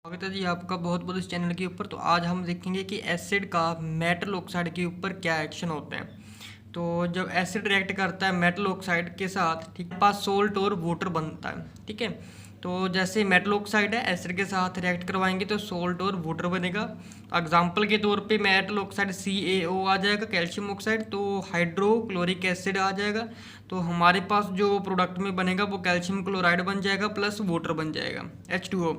स्वागत है जी आपका बहुत बहुत इस चैनल के ऊपर। तो आज हम देखेंगे कि एसिड का मेटल ऑक्साइड के ऊपर क्या एक्शन होते हैं। तो जब एसिड रिएक्ट करता है मेटल ऑक्साइड के साथ, ठीक है, पास सोल्ट और वाटर बनता है, ठीक है। तो जैसे मेटल ऑक्साइड है, एसिड के साथ रिएक्ट करवाएंगे तो सोल्ट और वाटर बनेगा। एग्जाम्पल के तौर पे मेटल ऑक्साइड CaO आ जाएगा, कैल्शियम ऑक्साइड, तो हाइड्रोक्लोरिक एसिड आ जाएगा। तो हमारे पास जो प्रोडक्ट में बनेगा वो कैल्शियम क्लोराइड बन जाएगा प्लस वाटर बन जाएगा H2O।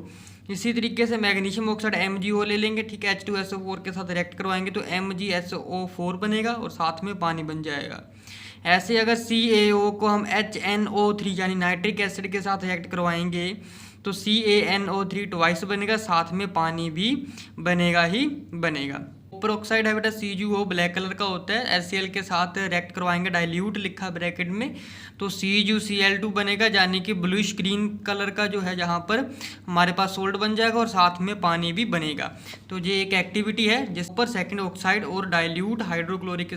इसी तरीके से मैग्नीशियम ऑक्साइड MgO ले लेंगे, ठीक है, H2SO4 के साथ रिएक्ट करवाएंगे तो MgSO4 बनेगा और साथ में पानी बन जाएगा। ऐसे अगर CaO को हम HNO3 यानी नाइट्रिक एसिड के साथ रिएक्ट करवाएंगे तो CaNO3 ट्वाइस बनेगा, साथ में पानी भी बनेगा ही बनेगा। कॉपर ऑक्साइड है बेटा CgO ब्लैक कलर का होता है, HCl के साथ रिएक्ट करवाएंगे, डाइल्यूट लिखा ब्रैकेट में, तो CgCl2 बनेगा, यानी कि ब्लूइश ग्रीन कलर का जो है, जहाँ पर हमारे पास सोल्ट बन जाएगा और साथ में पानी भी बनेगा। तो ये एक एक्टिविटी है जिस पर सेकेंड ऑक्साइड और डाइल्यूट हाइड्रोक्लोरिक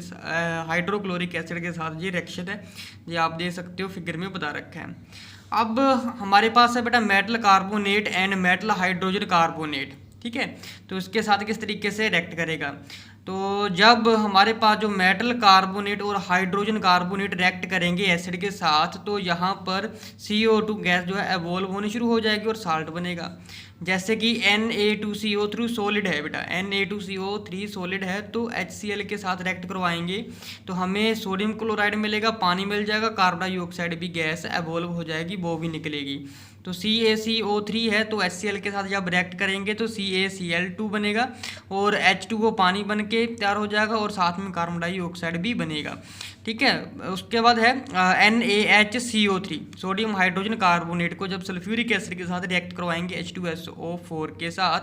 एसिड के साथ ये रिएक्शन है, ये आप दे सकते हो, फिगर में बता रखा है। अब हमारे पास है बेटा metal carbonate and metal hydrogen carbonate, ठीक है। तो इसके साथ किस तरीके से रिएक्ट करेगा, तो जब हमारे पास जो मेटल कार्बोनेट और हाइड्रोजन कार्बोनेट रिएक्ट करेंगे एसिड के साथ, तो यहाँ पर CO2 गैस जो है एवॉल्व होनी शुरू हो जाएगी और साल्ट बनेगा। जैसे कि Na2CO3 सॉलिड है बेटा, Na2CO3 सॉलिड है, तो HCl के साथ रिएक्ट करवाएंगे तो हमें सोडियम क्लोराइड मिलेगा, पानी मिल जाएगा, कार्बन डाइऑक्साइड भी गैस एवॉल्व हो जाएगी, वो भी निकलेगी। तो CaCO3 है, तो HCl के साथ जब रिएक्ट करेंगे तो CaCl2 बनेगा और H2O पानी बन के तैयार हो जाएगा और साथ में कार्बन डाइऑक्साइड भी बनेगा, ठीक है। उसके बाद है NaHCO3 सोडियम हाइड्रोजन कार्बोनेट को जब सल्फ्यूरिक एसिड के साथ रिएक्ट करवाएंगे H2SO4 के साथ,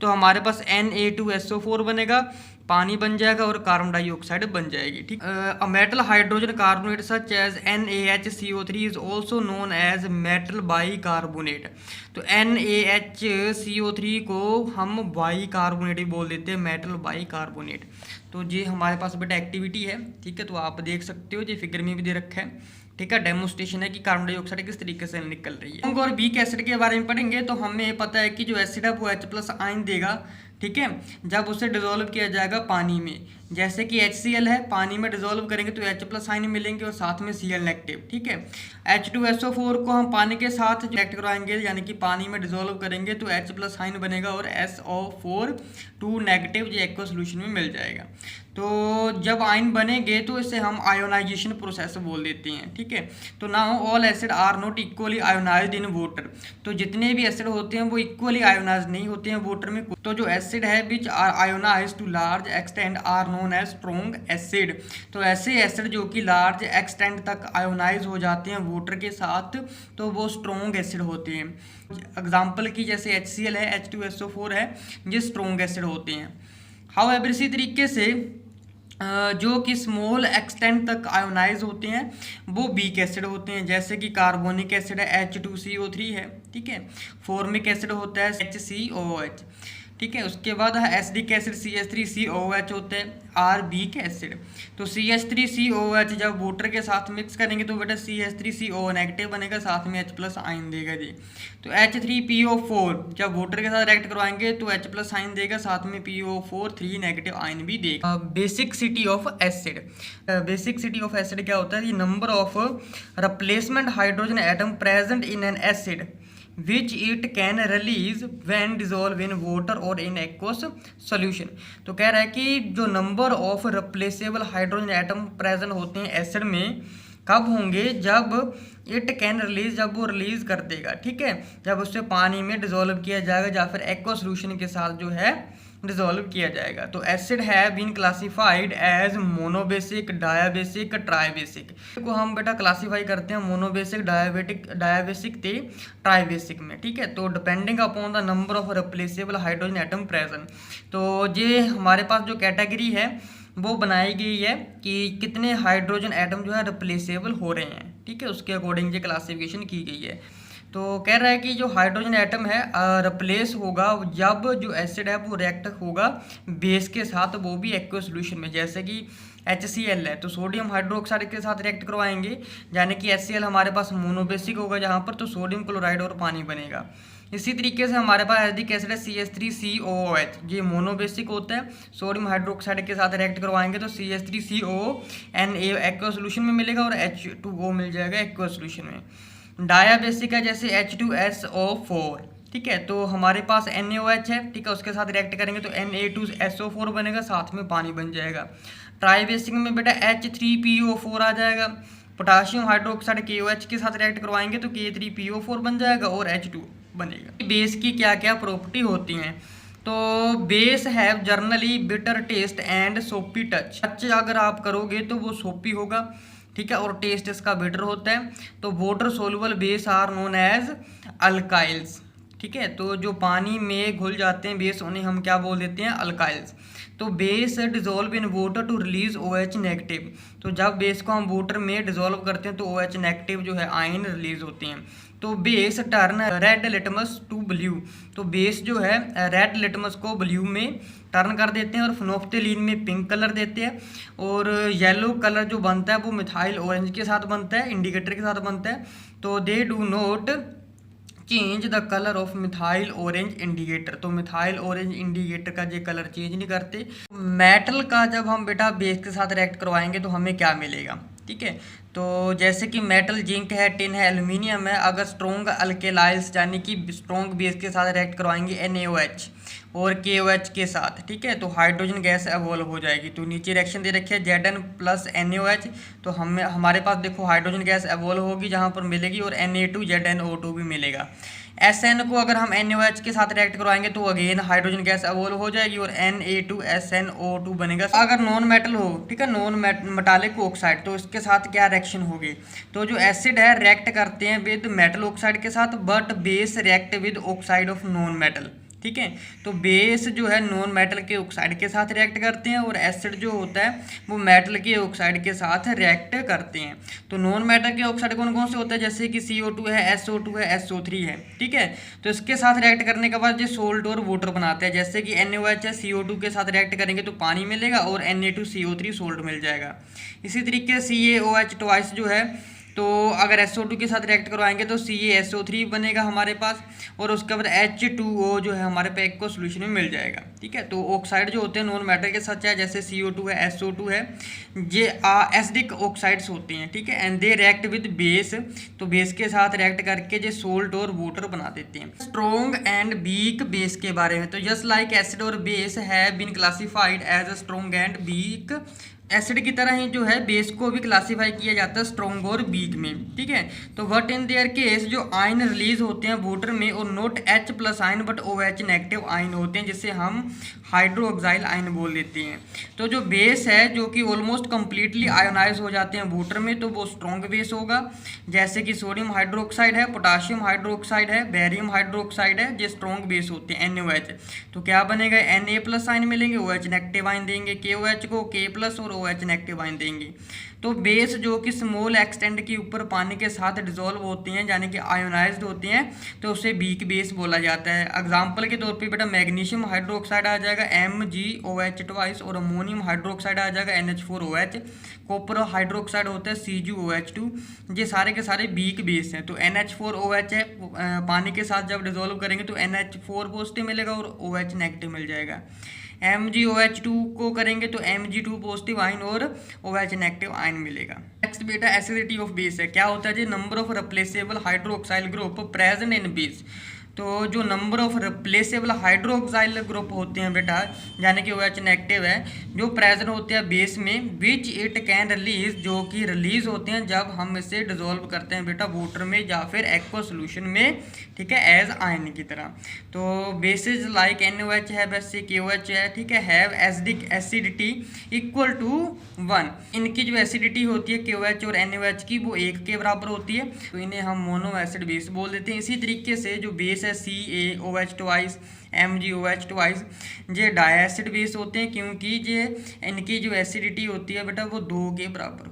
तो हमारे पास Na2SO4 बनेगा, पानी बन जाएगा और कार्बन डाइऑक्साइड बन जाएगी, ठीक। Metal hydrogen carbonate such as NaHCO3 is also known as metal bicarbonate. तो NaHCO3 को हम बाइकार्बोनेट भी बोल देते हैं, मेटल बाइकार्बोनेट। तो ये हमारे पास बेटा एक्टिविटी है, ठीक है, तो आप देख सकते हो, ये फिगर में भी दे रखा है, ठीक है। डेमोस्ट्रेशन है कि कार्बन डाइऑक्साइड किस तरीके से निकल रही है। और वीक एसिड के बारे में पढ़ेंगे तो हमें पता है कि जो एसिड है वो H+ आयन देगा, ठीक है, जब उसे डिसॉल्व किया जाएगा पानी में। जैसे कि HCl है, पानी में डिसॉल्व करेंगे तो H+ आयन मिलेंगे और साथ में Cl नेगेटिव, ठीक है। H2SO4 को हम पानी के साथ रिएक्ट करवाएंगे, यानी कि पानी में डिसॉल्व करेंगे तो H+ आयन बनेगा और SO4 2 नेगेटिव ये एक्वा सोल्यूशन में मिल जाएगा। तो जब आयन बनेंगे तो इसे हम आयोनाइजेशन प्रोसेस बोल देते हैं, ठीक है। तो now all acid are not equally ionised in water. तो जितने भी एसिड होते हैं वो इक्वली आयोनाइज्ड नहीं होते हैं वाटर में। तो जो एसिड है which are ionised to large extent are known as strong acid. तो ऐसे एसिड जो कि लार्ज एक्सटेंट तक आयोनाइज हो जाते हैं वाटर के साथ, तो वो स्ट्रॉन्ग एसिड होते हैं। एग्जाम्पल की जैसे HCl है, H2SO4 है, ये स्ट्रॉन्ग एसिड होते हैं। हाउएवर इसी तरीके से जो कि स्मॉल एक्सटेंट तक आयोनाइज होते हैं वो वीक एसिड होते हैं। जैसे कि कार्बोनिक एसिड है H2CO3 है, ठीक है। फॉर्मिक एसिड होता है HCOOH, ठीक है। उसके बाद एसिडिक एसिड CH3COOH होता है, आर वीक एसिड। तो CH3COOH जब वाटर के साथ मिक्स करेंगे तो बेटा CH3CO नेगेटिव बनेगा, साथ में H+ आयन देगा जी। तो H3PO4 जब वाटर के साथ रिएक्ट करवाएंगे तो H+ आयन देगा, साथ में PO4 3 नेगेटिव आयन भी देगा। बेसिकसिटी ऑफ एसिड, बेसिकसिटी ऑफ एसिड क्या होता है, ये number of replacement hydrogen atom present in an acid which it can release when dissolve in water or in aqueous solution। तो कह रहा है कि जो number of replaceable hydrogen atom present होते हैं एसिड में कब होंगे, जब इट कैन रिलीज, जब वो रिलीज कर देगा, ठीक है, जब उससे पानी में डिसॉल्व किया जाएगा या फिर एक्वा सोल्यूशन के साथ जो है डिसॉल्व किया जाएगा। तो एसिड है been classified as monobasic, dibasic, tribasic को हम बेटा क्लासीफाई करते हैं मोनोबेसिक, डायाबेसिक ते ट्राइबेसिक में, ठीक है। तो depending upon the number of replaceable hydrogen atom present. तो ये हमारे पास जो कैटेगरी है वो बनाई गई है कि कितने हाइड्रोजन एटम जो है रिप्लेसेबल हो रहे हैं, ठीक है, उसके अकॉर्डिंग ये क्लासिफिकेशन की गई है। तो कह रहा है कि जो हाइड्रोजन एटम है रिप्लेस होगा जब जो एसिड है वो रिएक्ट होगा बेस के साथ, वो भी एक्वा सोल्यूशन में। जैसे कि HCl है तो सोडियम हाइड्रोक्साइड के साथ रिएक्ट करवाएंगे, यानी कि HCl हमारे पास मोनोबेसिक होगा जहाँ पर, तो सोडियम क्लोराइड और पानी बनेगा। इसी तरीके से हमारे पास एसिडिक एसिड है CH3COOH, ये मोनोबेसिक होता है, सोडियम हाइड्रोक्साइड के साथ रिएक्ट करवाएंगे तो CH3COO एक्वा सोल्यूशन में मिलेगा और H2O मिल जाएगा एक्वा सोल्यूशन में। डायाबेसिक है जैसे H2SO4, ठीक है, तो हमारे पास NaOH है, ठीक है, उसके साथ रिएक्ट करेंगे तो Na2SO4 बनेगा, साथ में पानी बन जाएगा। ट्राइबेसिक में बेटा H3PO4 आ जाएगा, पोटाशियम हाइड्रोक्साइड KOH के साथ रिएक्ट करवाएंगे तो K3PO4 बन जाएगा और H2 बनेगा। बेस की क्या क्या प्रॉपर्टी होती हैं, तो base have generally bitter taste and सोपी टच अगर आप करोगे तो वो सोपी होगा, ठीक है, और टेस्ट इसका बिटर होता है। तो water soluble base are known as alkalis, ठीक है, तो जो पानी में घुल जाते हैं बेस उन्हें हम क्या बोल देते हैं, अल्काइल्स। तो base dissolve in water to release OH negative, तो जब बेस को हम वाटर में डिजोल्व करते हैं तो OH नेगेटिव जो है आयन रिलीज होते हैं। तो base turn red litmus to blue, तो बेस जो है रेड लिटमस को ब्लू में टर्न कर देते हैं और फिनोफ्थेलीन में पिंक कलर देते हैं, और येलो कलर जो बनता है वो मिथाइल ऑरेंज के साथ बनता है, इंडिकेटर के साथ बनता है। तो they do not change the colour of methyl orange indicator, तो मिथाइल ऑरेंज इंडिकेटर का ये कलर चेंज नहीं करते। मेटल का जब हम बेटा बेस के साथ रिएक्ट करवाएंगे तो हमें क्या मिलेगा, ठीक है, तो जैसे कि मेटल जिंक है, टिन है, एल्यूमिनियम है, अगर स्ट्रॉन्ग अल्केलाइल्स यानी कि स्ट्रॉन्ग बेस के साथ रिएक्ट करवाएंगे NaOH और KOH के साथ, ठीक है, तो हाइड्रोजन गैस एवॉल्व हो जाएगी। तो नीचे रिएक्शन दे रखी है Zn प्लस NaOH, तो हमारे पास देखो हाइड्रोजन गैस एवॉल्व होगी जहाँ पर मिलेगी, और Na2ZnO2 भी मिलेगा। Sn को अगर हम NaOH के साथ रिएक्ट करवाएंगे तो अगेन हाइड्रोजन गैस एवॉल्व हो जाएगी और Na2SnO2 बनेगा। अगर नॉन मेटल हो, ठीक है, नॉन मेटालिक ऑक्साइड, तो इसके साथ क्या रिएक्शन होगी, तो जो एसिड है रिएक्ट करते हैं विद मेटल ऑक्साइड के साथ, but base react with oxide of non metal, ठीक है, तो बेस जो है नॉन मेटल के ऑक्साइड के साथ रिएक्ट करते हैं और एसिड जो होता है वो मेटल के ऑक्साइड के साथ रिएक्ट करते हैं। तो नॉन मेटल के ऑक्साइड कौन कौन से होते हैं, जैसे कि CO2 है, SO2 है, SO3 है, ठीक है, तो इसके साथ रिएक्ट करने के बाद जो सोल्ट और वाटर बनाते हैं, जैसे कि NaOH है, CO2 के साथ रिएक्ट करेंगे तो पानी मिलेगा और Na2CO3 सोल्ट मिल जाएगा। इसी तरीके से CaOH ट्वाइस जो है, तो अगर SO2 के साथ रिएक्ट करवाएंगे तो CaSO3 बनेगा हमारे पास, और उसके बाद H2O जो है हमारे पे एक्वा सोल्यूशन में मिल जाएगा, ठीक है। तो ऑक्साइड जो होते हैं नॉन मेटल के साथ, चाहे जैसे CO2 है, SO2 है, ये एसिडिक ऑक्साइड्स होते हैं, ठीक है, and they react with base, तो बेस के साथ रिएक्ट करके जो सोल्ट और वाटर बना देते हैं। स्ट्रॉन्ग एंड वीक बेस के बारे में, तो जस्ट लाइक एसिड और base have been classified as a strong and weak, acid की तरह ही जो है बेस को भी क्लासीफाई किया जाता है स्ट्रॉन्ग और वीक में, ठीक है। तो वट इन देयर केस जो आयन रिलीज होते हैं वाटर में और not H plus ion but OH negative ion होते हैं, जिसे हम हाइड्रोक्साइल आयन बोल देते हैं। तो जो बेस है जो कि ऑलमोस्ट कंप्लीटली आयोनाइज हो जाते हैं वाटर में, तो वो स्ट्रॉन्ग बेस होगा, जैसे कि सोडियम हाइड्रोक्साइड है, पोटाशियम हाइड्रोक्साइड है, बेरियम हाइड्रोक्साइड है, जो स्ट्रॉन्ग बेस होते हैं NaOH। तो क्या बनेगा, Na प्लस आयन मिलेंगे, OH नेगेटिव आयन देंगे, KOH को K प्लस और OH नेगेटिव आयन देंगे। तो बेस जो कि स्मॉल एक्सटेंट के ऊपर पानी के साथ डिजोल्व होते हैं यानी कि आयोनाइज्ड होते हैं, तो उसे वीक बेस बोला जाता है। एग्जांपल के तौर पे बेटा मैग्नीशियम हाइड्रोक्साइड आ जाएगा MgOH ट्वाइस, और अमोनियम हाइड्रोक्साइड आ जाएगा NH4OH, कॉपर हाइड्रोक्साइड होता है CgOH2, ये सारे के सारे वीक बेस हैं। तो NH4OH है, पानी के साथ जब डिजोल्व करेंगे तो NH4 पॉजिटिव मिलेगा और OH नेगेटिव मिल जाएगा। MgOH2 को करेंगे तो Mg2 पॉजिटिव आयन और OH नेगेटिव आयन मिलेगा। नेक्स्ट बेटा एसिडिटी ऑफ बेस है, क्या होता है जी, number of replaceable hydroxyl group present in base. तो जो number of replaceable hydroxyl group होते हैं बेटा, यानी कि OH नेगेटिव है, जो प्रेजेंट होते हैं बेस में, विच इट कैन रिलीज, जो कि रिलीज होते हैं जब हम इसे डिजोल्व करते हैं बेटा वाटर में या फिर एक्वा सोल्यूशन में, ठीक है, एज आयन की तरह। तो बेसिस लाइक NaOH है, वैसे KOH है, ठीक है, हैव एसिडिटी इक्वल टू 1। इनकी जो एसिडिटी होती है KOH और NaOH की, वो 1 के बराबर होती है, तो इन्हें हम मोनो एसिड बेस बोल देते हैं। इसी तरीके से जो बेस है CaOH ट्वाइस, MgOH ट्वाइस, ये डाई एसिड बेस होते हैं, क्योंकि ये इनकी जो एसिडिटी होती है बेटा वो 2 के बराबर